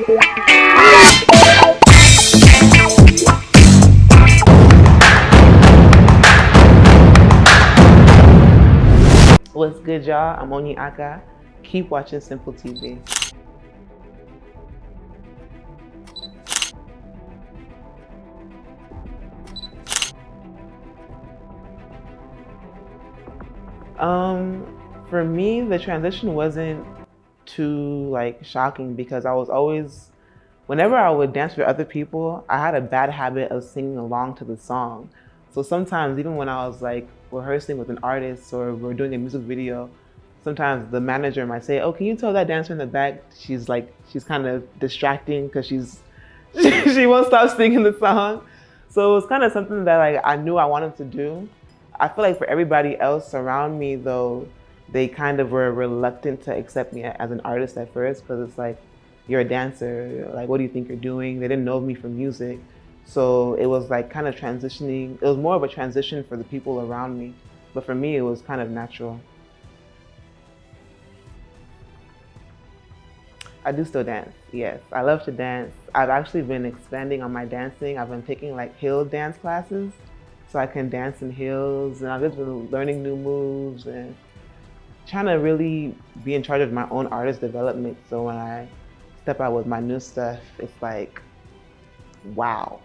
What's good, y'all? I'm Onyiaka. Keep watching Simple TV. For me, the transition wasn't too shocking because I was always, whenever I would dance with other people, I had a bad habit of singing along to the song. So sometimes, even when I was rehearsing with an artist or we're doing a music video, sometimes the manager might say, "Oh, can you tell that dancer in the back she's kind of distracting because she won't stop singing the song." So it was kind of something that I knew I wanted to do. I feel like for everybody else around me though, they kind of were reluctant to accept me as an artist at first because it's like, you're a dancer, like what do you think you're doing? They didn't know me from music. So it was kind of transitioning. It was more of a transition for the people around me. But for me, it was kind of natural. I do still dance, yes. I love to dance. I've actually been expanding on my dancing. I've been taking hill dance classes so I can dance in heels, and I've just been learning new moves and trying to really be in charge of my own artist development. So when I step out with my new stuff, it's like, wow.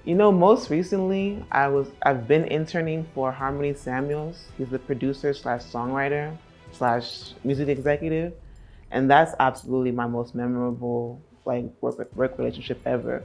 You know, most recently, I've been interning for Harmony Samuels. He's the producer slash songwriter slash music executive. And that's absolutely my most memorable work relationship ever.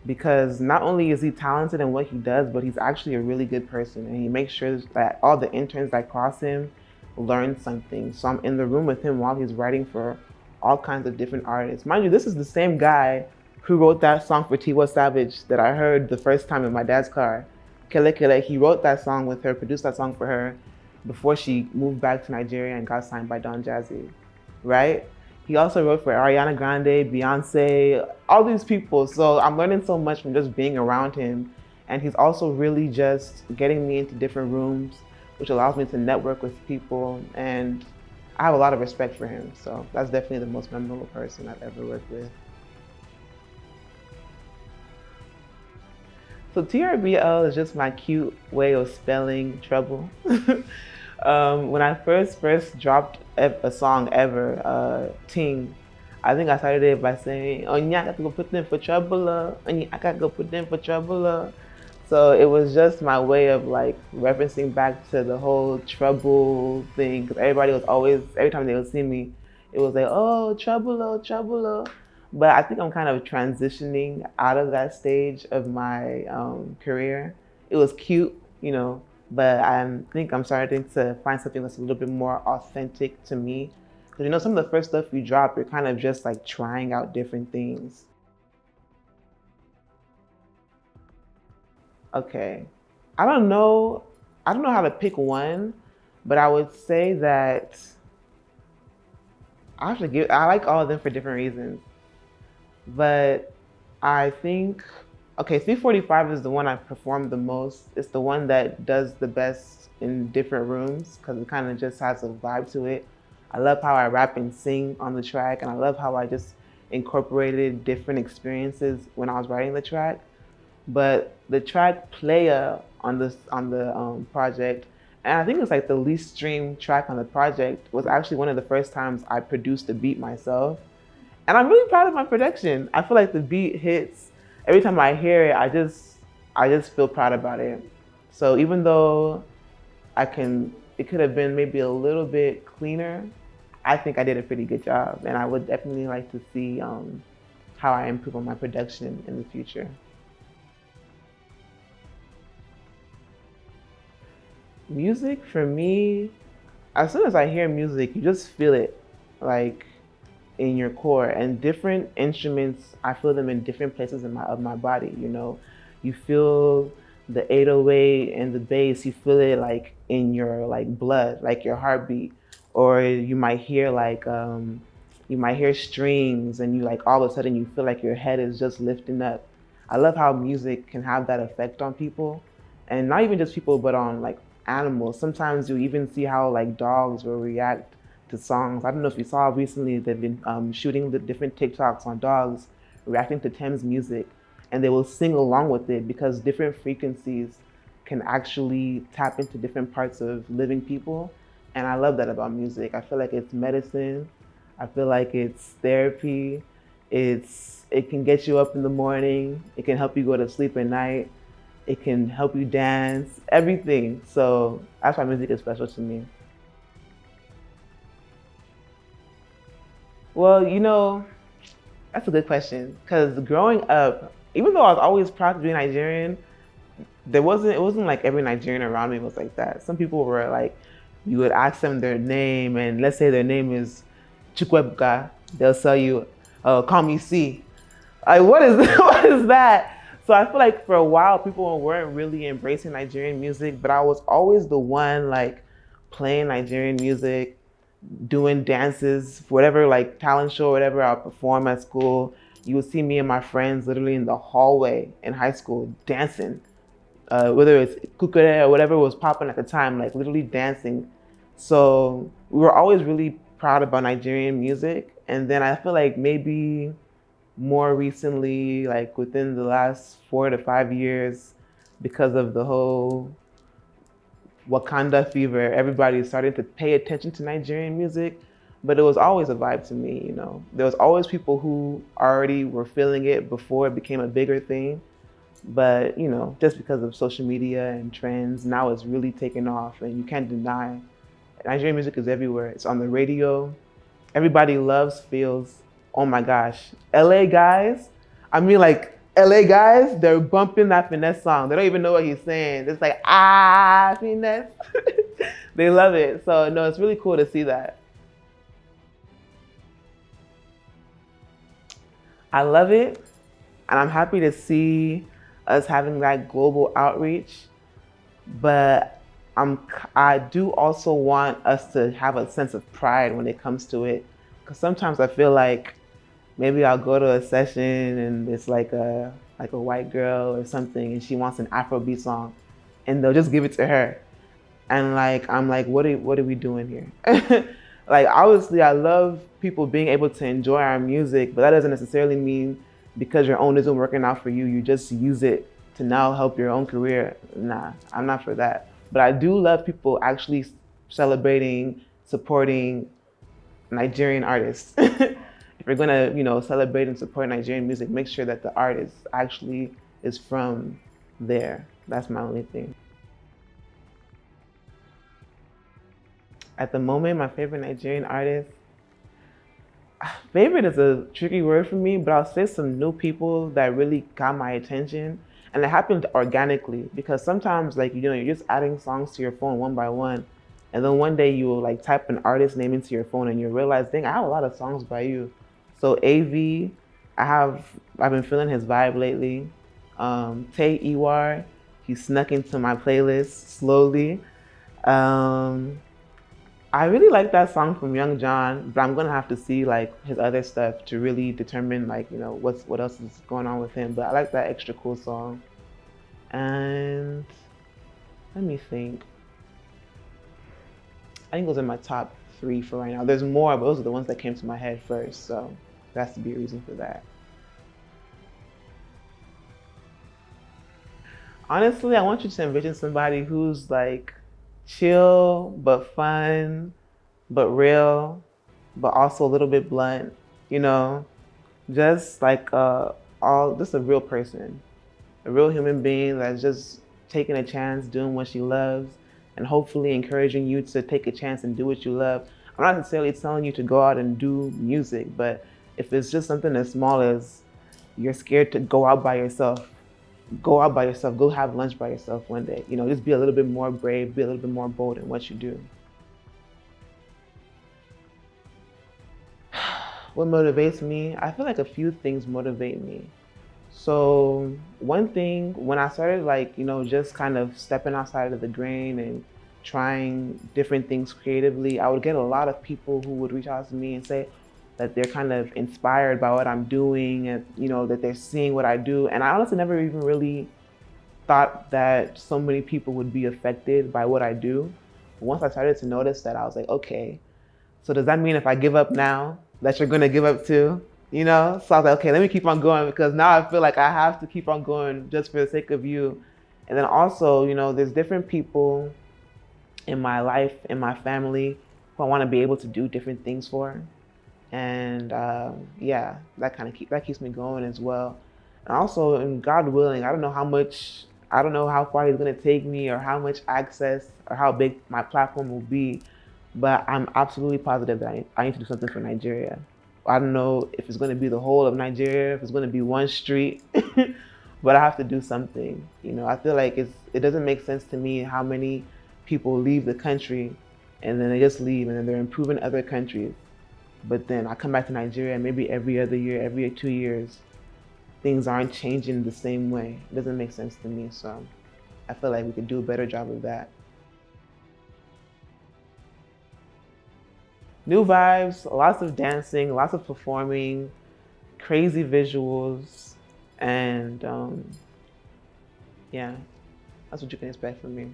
Because not only is he talented in what he does, but he's actually a really good person. And he makes sure that all the interns that cross him learn something. So I'm in the room with him while he's writing for all kinds of different artists. Mind you, this is the same guy who wrote that song for Tiwa Savage that I heard the first time in my dad's car. Kele Kele, he wrote that song with her, produced that song for her before she moved back to Nigeria and got signed by Don Jazzy, right? He also wrote for Ariana Grande, Beyonce, all these people. So I'm learning so much from just being around him. And he's also really just getting me into different rooms, which allows me to network with people. And I have a lot of respect for him. So that's definitely the most memorable person I've ever worked with. So TRBL is just my cute way of spelling trouble. When I first dropped a song ever, Ting, I think I started it by saying, "Onyiaka go put them for trouble, Onyiaka go put them for trouble." So it was just my way of referencing back to the whole trouble thing, because everybody was always, every time they would see me, it was like, "Oh, trouble, oh, trouble." Oh. But I think I'm kind of transitioning out of that stage of my career. It was cute, you know, but I think I'm starting to find something that's a little bit more authentic to me. Because you know, some of the first stuff you drop, you're kind of just trying out different things. Okay, I don't know how to pick one, but I would say that I like all of them for different reasons. But I think, okay, 345 is the one I performed the most. It's the one that does the best in different rooms because it kind of just has a vibe to it. I love how I rap and sing on the track, and I love how I just incorporated different experiences when I was writing the track. But the track Playa on the project, and I think it's the least streamed track on the project, was actually one of the first times I produced a beat myself. And I'm really proud of my production. I feel like the beat hits. Every time I hear it, I just feel proud about it. So even though it could have been maybe a little bit cleaner, I think I did a pretty good job. And I would definitely like to see how I improve on my production in the future. Music for me, as soon as I hear music, you just feel it. In your core, and different instruments, I feel them in different places of my body, you know. You feel the 808 and the bass, you feel it in your blood, your heartbeat. Or you might hear strings and you all of a sudden you feel like your head is just lifting up. I love how music can have that effect on people, and not even just people, but on animals. Sometimes you even see how like dogs will react to songs. I don't know if you saw recently, they've been shooting the different TikToks on dogs reacting to Thames music, and they will sing along with it because different frequencies can actually tap into different parts of living people. And I love that about music. I feel like it's medicine. I feel like it's therapy. It can get you up in the morning. It can help you go to sleep at night. It can help you dance, everything. So that's why music is special to me. Well, that's a good question. Because growing up, even though I was always proud to be Nigerian, it wasn't like every Nigerian around me was like that. Some people were like, you would ask them their name, and let's say their name is Chukwebuka, they'll tell you, oh, call me C. Like, what is what is that? So I feel like for a while people weren't really embracing Nigerian music, but I was always the one like playing Nigerian music, doing dances, whatever like talent show, whatever I'll perform at school. You would see me and my friends literally in the hallway in high school dancing, whether it's kukure or whatever was popping at the time, like literally dancing. So we were always really proud about Nigerian music. And then I feel like maybe more recently, like within the last 4 to 5 years, because of the whole Wakanda fever, everybody started to pay attention to Nigerian music. But it was always a vibe to me. There was always people who already were feeling it before it became a bigger thing. But just because of social media and trends, now it's really taken off, and you can't deny Nigerian music is everywhere. It's on the radio. Everybody loves, feels. Oh my gosh, LA guys. I mean, like LA guys, they're bumping that finesse song. They don't even know what he's saying. It's like finesse. They love it. So no, it's really cool to see that. I love it, and I'm happy to see us having that global outreach. But I do also want us to have a sense of pride when it comes to it, because sometimes I feel like maybe I'll go to a session and it's like a white girl or something, and she wants an Afrobeat song, and they'll just give it to her, and like I'm like, what are we doing here? Like obviously, I love people being able to enjoy our music, but that doesn't necessarily mean because your own isn't working out for you, you just use it to now help your own career. Nah, I'm not for that. But I do love people actually celebrating, supporting Nigerian artists. If you're gonna, celebrate and support Nigerian music, make sure that the artist actually is from there. That's my only thing. At the moment, my favorite Nigerian artist, favorite is a tricky word for me, but I'll say some new people that really got my attention. And it happened organically because sometimes like, you're just adding songs to your phone one by one. And then one day you will like type an artist name into your phone and you realize, dang, I have a lot of songs by you. So AV, I've been feeling his vibe lately. Tay Iwar, he snuck into my playlist slowly. I really like that song from Young John, but I'm gonna have to see like his other stuff to really determine like what else is going on with him. But I like that extra cool song. And let me think. I think those are my top 3 for right now. There's more, but those are the ones that came to my head first. So there has to be a reason for that. Honestly, I want you to envision somebody who's like chill but fun but real but also a little bit blunt, you know just like just a real person, a real human being that's just taking a chance doing what she loves, and hopefully encouraging you to take a chance and do what you love. I'm not necessarily telling you to go out and do music, but if it's just something as small as you're scared to go out by yourself, go out by yourself, go have lunch by yourself one day. Just be a little bit more brave, be a little bit more bold in what you do. What motivates me? I feel like a few things motivate me. So one thing, when I started just kind of stepping outside of the grain and trying different things creatively, I would get a lot of people who would reach out to me and say that they're kind of inspired by what I'm doing, and that they're seeing what I do. And I honestly never even really thought that so many people would be affected by what I do. Once I started to notice that, I was like, okay, so does that mean if I give up now, that you're gonna give up too? You know? So I was like, okay, let me keep on going, because now I feel like I have to keep on going just for the sake of you. And then also, you know, there's different people in my life, in my family, who I want to be able to do different things for. And yeah, that keeps me going as well. And also, and God willing, I don't know how far He's gonna take me, or how much access, or how big my platform will be, but I'm absolutely positive that I need to do something for Nigeria. I don't know if it's gonna be the whole of Nigeria, if it's gonna be one street, but I have to do something. You know, I feel like it doesn't make sense to me how many people leave the country and then they just leave and then they're improving other countries. But then I come back to Nigeria, and maybe every other year, every 2 years, things aren't changing the same way. It doesn't make sense to me. So I feel like we could do a better job of that. New vibes, lots of dancing, lots of performing, crazy visuals, and yeah, that's what you can expect from me.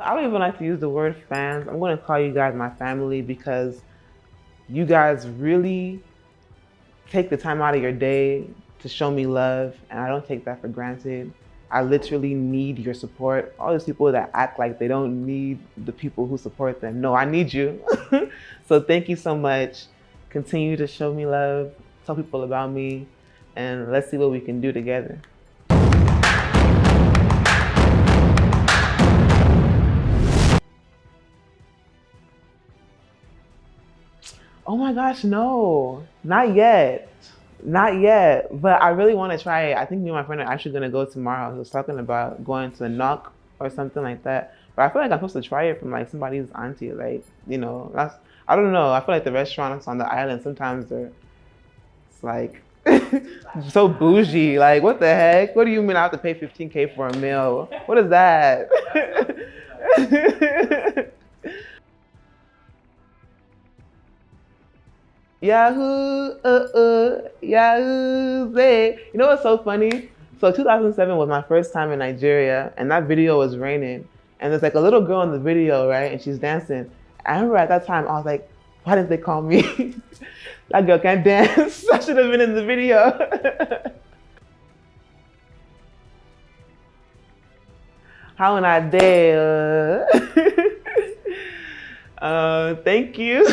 I don't even like to use the word fans. I'm going to call you guys my family, because you guys really take the time out of your day to show me love, and I don't take that for granted. I literally need your support. All these people that act like they don't need the people who support them. No, I need you. So thank you so much. Continue to show me love, tell people about me, and let's see what we can do together. Oh my gosh, no, not yet. Not yet, but I really want to try it. I think me and my friend are actually going to go tomorrow. He was talking about going to Knock or something like that. But I feel like I'm supposed to try it from like somebody's auntie. Like, you know, I don't know. I feel like the restaurants on the island, sometimes it's like so bougie. Like, what the heck? What do you mean I have to pay 15K for a meal? What is that? Yahoo, Yahoo, say. You know what's so funny? So 2007 was my first time in Nigeria, and that video was raining. And there's like a little girl in the video, right? And she's dancing. I remember at that time, I was like, why didn't they call me? That girl can't dance. I should have been in the video. How and I dare. Thank you.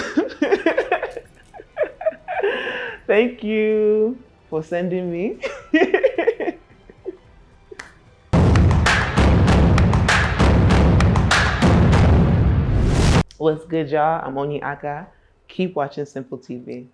Thank you for sending me. What's good, y'all? I'm Onyiaka. Keep watching Simple TV.